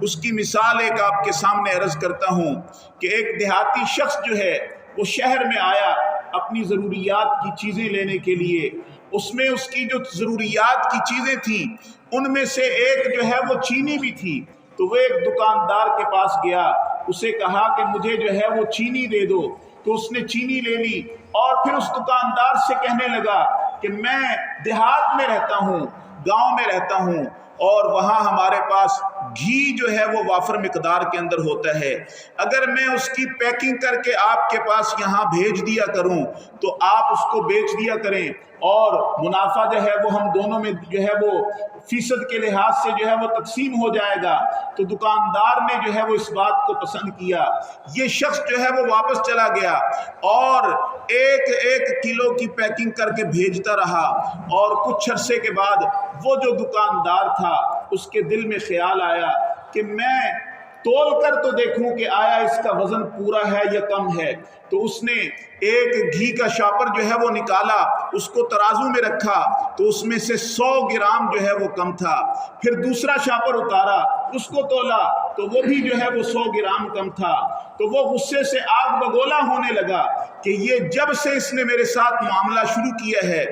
اس کی مثال ایک آپ کے سامنے عرض کرتا ہوں کہ ایک دیہاتی شخص جو ہے وہ شہر میں آیا اپنی ضروریات کی چیزیں لینے کے لیے۔ اس میں اس کی جو ضروریات کی چیزیں تھیں ان میں سے ایک جو ہے وہ چینی بھی تھی، تو وہ ایک دکاندار کے پاس گیا، اسے کہا کہ مجھے جو ہے وہ چینی دے دو، تو اس نے چینی لے لی اور پھر اس دکاندار سے کہنے لگا کہ میں دیہات میں رہتا ہوں، گاؤں میں رہتا ہوں، اور وہاں ہمارے پاس گھی جو ہے وہ وافر مقدار کے اندر ہوتا ہے، اگر میں اس کی پیکنگ کر کے آپ کے پاس یہاں بھیج دیا کروں تو آپ اس کو بیچ دیا کریں اور منافع جو ہے وہ ہم دونوں میں جو ہے وہ فیصد کے لحاظ سے جو ہے وہ تقسیم ہو جائے گا۔ تو دکاندار نے جو ہے وہ اس بات کو پسند کیا۔ یہ شخص جو ہے وہ واپس چلا گیا اور ایک ایک کلو کی پیکنگ کر کے بھیجتا رہا، اور کچھ عرصے کے بعد وہ جو دکاندار تھا اس کے دل میں خیال آیا کہ میں تول کر تو دیکھوں کہ آیا اس کا وزن پورا ہے یا کم ہے۔ تو اس نے ایک گھی کا شاپر جو ہے وہ نکالا، اس کو ترازو میں رکھا تو اس میں سے 100 گرام جو ہے وہ کم تھا۔ پھر دوسرا شاپر اتارا، اس کو تولا تو وہ بھی جو ہے وہ 100 گرام کم تھا۔ تو وہ غصے سے آگ بگولا ہونے لگا کہ یہ جب سے اس نے میرے ساتھ معاملہ شروع کیا ہے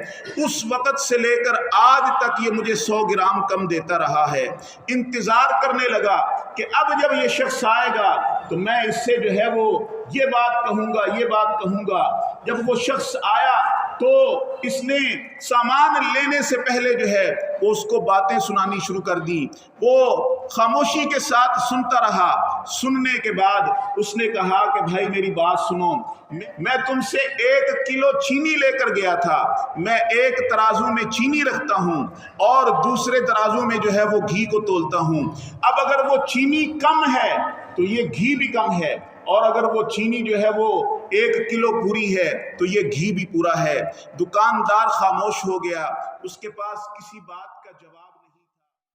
اس وقت سے لے کر آج تک یہ مجھے 100 گرام کم دیتا رہا ہے۔ انتظار کرنے لگا کہ اب جب یہ شخص آئے گا تو میں اس سے جو ہے وہ یہ بات کہوں گا، یہ بات کہوں گا۔ جب وہ شخص آیا تو اس نے سامان لینے سے پہلے جو ہے وہ اس کو باتیں سنانی شروع کر دی۔ وہ خاموشی کے ساتھ سنتا رہا۔ سننے کے بعد اس نے کہا کہ بھائی میری بات سنو، میں تم سے 1 کلو چینی لے کر گیا تھا، میں ایک ترازو میں چینی رکھتا ہوں اور دوسرے ترازو میں جو ہے وہ گھی کو تولتا ہوں۔ اب اگر وہ چینی کم ہے تو یہ گھی بھی کم ہے، اور اگر وہ چینی جو ہے وہ 1 کلو پوری ہے تو یہ گھی بھی پورا ہے۔ دکاندار خاموش ہو گیا، اس کے پاس کسی بات کا جواب